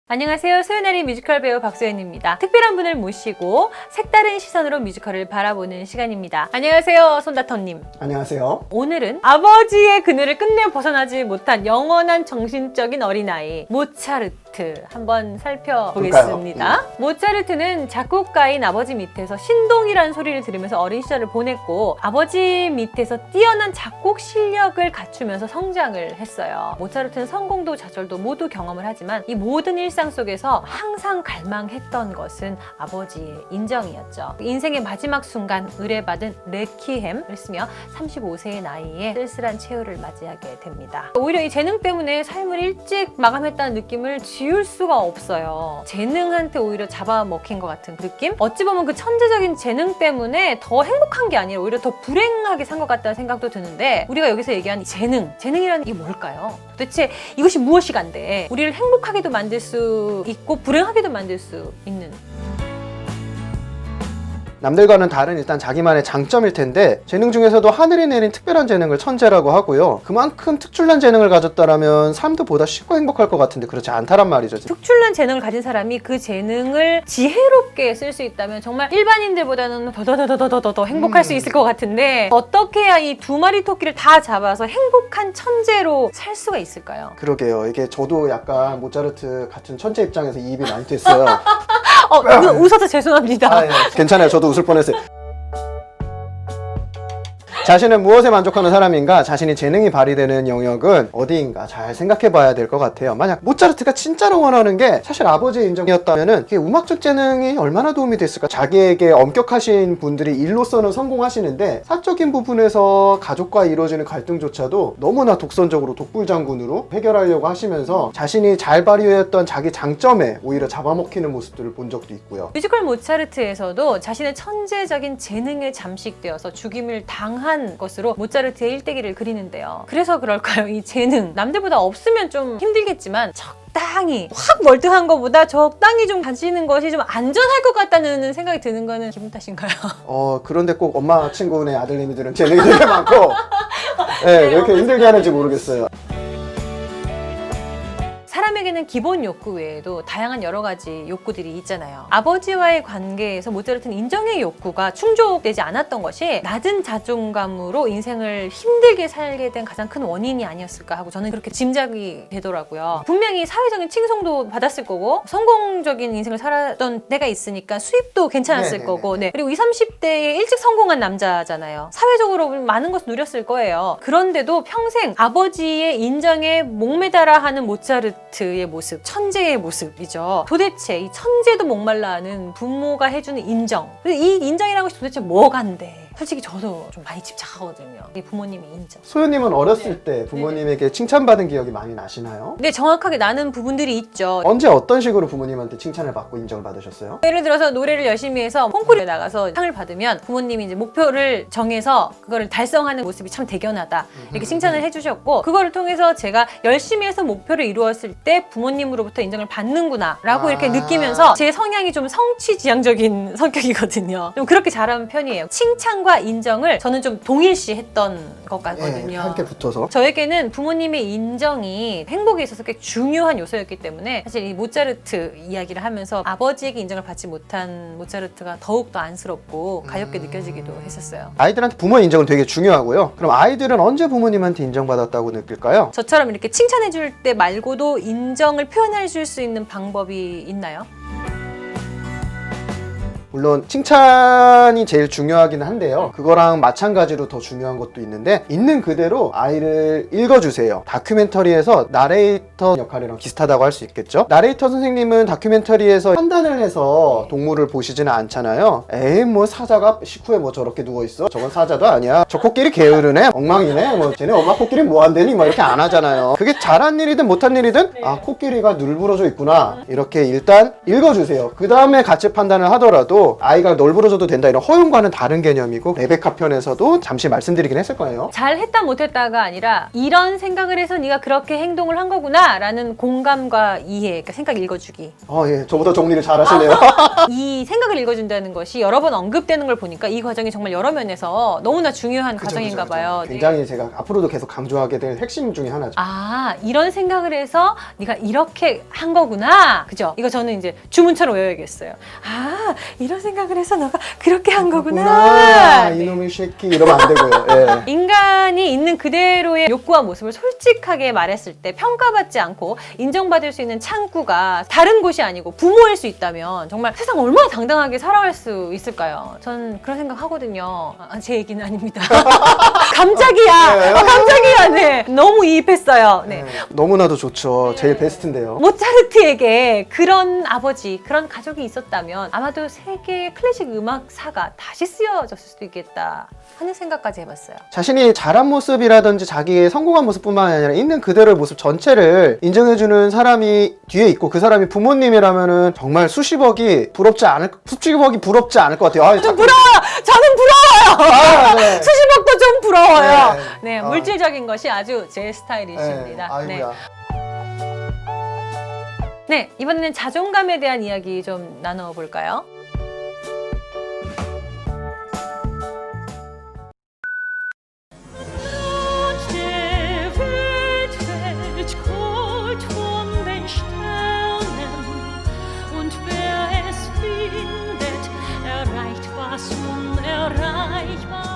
안녕하세요. 소연아리 뮤지컬 배우 박소연입니다. 특별한 분을 모시고 색다른 시선으로 뮤지컬을 바라보는 시간입니다. 안녕하세요. 손다터님. 안녕하세요. 오늘은 아버지의 그늘을 끝내 벗어나지 못한 영원한 정신적인 어린아이 모차르트 한번 살펴보겠습니다. 모차르트는 작곡가인 아버지 밑에서 신동이라는 소리를 들으면서 어린 시절을 보냈고 아버지 밑에서 뛰어난 작곡 실력을 갖추면서 성장을 했어요. 모차르트는 성공도 좌절도 모두 경험을 하지만 이 모든 일상 속에서 항상 갈망했던 것은 아버지의 인정이었죠. 인생의 마지막 순간 의뢰받은 레퀴엠을 쓰며 35세의 나이에 쓸쓸한 최후를 맞이하게 됩니다. 오히려 이 재능 때문에 삶을 일찍 마감했다는 느낌을 지울 수가 없어요. 재능한테 오히려 잡아먹힌 것 같은 느낌? 어찌 보면 그 천재적인 재능 때문에 더 행복한 게 아니라 오히려 더 불행하게 산 것 같다는 생각도 드는데 우리가 여기서 얘기한 재능이라는 게 뭘까요? 도대체 이것이 무엇이간데 우리를 행복하게도 만들 수 있고 불행하게도 만들 수 있는 남들과는 다른 일단 자기만의 장점일 텐데 재능 중에서도 하늘이 내린 특별한 재능을 천재라고 하고요. 그만큼 특출난 재능을 가졌다라면 삶도 보다 쉽고 행복할 것 같은데 그렇지 않다란 말이죠. 특출난 재능을 가진 사람이 그 재능을 지혜롭게 쓸 수 있다면 정말 일반인들보다는 더 행복할 수 있을 것 같은데 어떻게 해야 이 두 마리 토끼를 다 잡아서 행복한 천재로 살 수가 있을까요? 그러게요. 이게 저도 약간 모차르트 같은 천재 입장에서 이입이 많이 됐어요. 웃어서 죄송합니다. 네. 괜찮아요. 저도 웃을 뻔했어요. 자신은 무엇에 만족하는 사람인가? 자신이 재능이 발휘되는 영역은 어디인가 잘 생각해 봐야 될 것 같아요. 만약 모차르트가 진짜로 원하는 게 사실 아버지의 인정이었다면은 그게 음악적 재능이 얼마나 도움이 됐을까? 자기에게 엄격하신 분들이 일로서는 성공하시는데 사적인 부분에서 가족과 이루어지는 갈등조차도 너무나 독선적으로 독불장군으로 해결하려고 하시면서 자신이 잘 발휘했던 자기 장점에 오히려 잡아먹히는 모습들을 본 적도 있고요. 뮤지컬 모차르트에서도 자신의 천재적인 재능에 잠식되어서 죽임을 당한 것으로 모차르트의 일대기를 그리는데요. 그래서 그럴까요? 이 재능 남들보다 없으면 좀 힘들겠지만 적당히 확 멀뚱한 것보다 적당히 좀 가지는 것이 좀 안전할 것 같다는 생각이 드는 거는 기분 탓인가요? 그런데 꼭 엄마 친구네 아들내미들은 재능이 되게 많고 네, 왜 이렇게 힘들게 하는지 모르겠어요. 사람에게는 기본 욕구 외에도 다양한 여러 가지 욕구들이 있잖아요. 아버지와의 관계에서 모차르트는 인정의 욕구가 충족되지 않았던 것이 낮은 자존감으로 인생을 힘들게 살게 된 가장 큰 원인이 아니었을까 하고 저는 그렇게 짐작이 되더라고요. 분명히 사회적인 칭송도 받았을 거고 성공적인 인생을 살았던 때가 있으니까 수입도 괜찮았을 거고 그리고 20, 30대에 일찍 성공한 남자잖아요. 사회적으로 많은 것을 누렸을 거예요. 그런데도 평생 아버지의 인정에 목매달아 하는 모차르트의 모습, 천재의 모습이죠. 도대체 이 천재도 목말라하는 부모가 해주는 인정. 이 인정이라는 것이 도대체 뭐간데? 솔직히 저도 좀 많이 집착하거든요. 이 부모님의 인정. 소연님은 어렸을 때 부모님에게 칭찬받은 기억이 많이 나시나요? 네, 정확하게 나는 부분들이 있죠. 언제 어떤 식으로 부모님한테 칭찬을 받고 인정을 받으셨어요? 예를 들어서 노래를 열심히 해서 콩쿠르에 나가서 상을 받으면 부모님이 이제 목표를 정해서 그거를 달성하는 모습이 참 대견하다 이렇게 칭찬을 해주셨고 그거를 통해서 제가 열심히 해서 목표를 이루었을 때 부모님으로부터 인정을 받는구나 라고 이렇게 느끼면서 제 성향이 좀 성취지향적인 성격이거든요. 좀 그렇게 자란 편이에요. 칭찬과 인정을 저는 좀 동일시했던 것 같거든요. 함께 붙어서. 저에게는 부모님의 인정이 행복에 있어서 꽤 중요한 요소였기 때문에 사실 이 모차르트 이야기를 하면서 아버지에게 인정을 받지 못한 모차르트가 더욱더 안쓰럽고 가엽게 느껴지기도 했었어요. 아이들한테 부모 인정은 되게 중요하고요. 그럼 아이들은 언제 부모님한테 인정받았다고 느낄까요? 저처럼 이렇게 칭찬해 줄 때 말고도 인정을 표현해 줄 수 있는 방법이 있나요? 물론 칭찬이 제일 중요하긴 한데요. 그거랑 마찬가지로 더 중요한 것도 있는데 있는 그대로 아이를 읽어주세요. 다큐멘터리에서 나레이터 역할이랑 비슷하다고 할 수 있겠죠. 나레이터 선생님은 다큐멘터리에서 판단을 해서 동물을 보시지는 않잖아요. 에이 뭐 사자가 식후에 뭐 저렇게 누워있어? 저건 사자도 아니야. 저 코끼리 게으르네? 엉망이네? 뭐 쟤네 엄마 코끼리 뭐 한대니? 막 이렇게 안 하잖아요. 그게 잘한 일이든 못한 일이든 아 코끼리가 눌부러져 있구나 이렇게 일단 읽어주세요. 그 다음에 같이 판단을 하더라도 자체도 아이가 널브러져도 된다 이런 허용과는 다른 개념이고 레베카 편에서도 잠시 말씀드리긴 했을 거예요. 잘했다 못했다가 아니라 이런 생각을 해서 네가 그렇게 행동을 한 거구나 라는 공감과 이해, 그러니까 생각 읽어주기. 예, 저보다 정리를 잘 하시네요. 이 생각을 읽어준다는 것이 여러 번 언급되는 걸 보니까 이 과정이 정말 여러 면에서 너무나 중요한 과정인가 봐요. 굉장히 제가 앞으로도 계속 강조하게 될 핵심 중에 하나죠. 아, 이런 생각을 해서 네가 이렇게 한 거구나. 그죠? 이거 저는 이제 주문처럼 외워야겠어요. 아, 이런 생각을 해서 너가 그렇게 한 거구나. 네. 이놈의 새끼 이러면 안 되고요. 예. 인간이 있는 그대로의 욕구와 모습을 솔직하게 말했을 때 평가받지 않고 인정받을 수 있는 창구가 다른 곳이 아니고 부모일 수 있다면 정말 세상 얼마나 당당하게 살아갈 수 있을까요? 전 그런 생각 하거든요. 제 얘기는 아닙니다. 깜짝이야. 깜짝이야. 네. 너무 이입했어요. 네. 너무나도 좋죠. 제일 베스트인데요. 모차르트에게 그런 아버지, 그런 가족이 있었다면 아마도 세계의 클래식 음악사가 다시 쓰여졌을 수도 있겠다 하는 생각까지 해봤어요. 자신이 잘한 모습이라든지 자기의 성공한 모습뿐만 아니라 있는 그대로의 모습 전체를 인정해주는 사람이 뒤에 있고 그 사람이 부모님이라면은 정말 수십억이 부럽지 않을 것 같아요. 좀 부러워요. 저는 부러워요. 네. 수십억도 좀 부러워요. 네. 네, 물질적인 것이 아주 제 스타일이십니다. 네. 아이고야. 네, 이번에는 자존감에 대한 이야기 좀 나눠볼까요? Was unerreichbar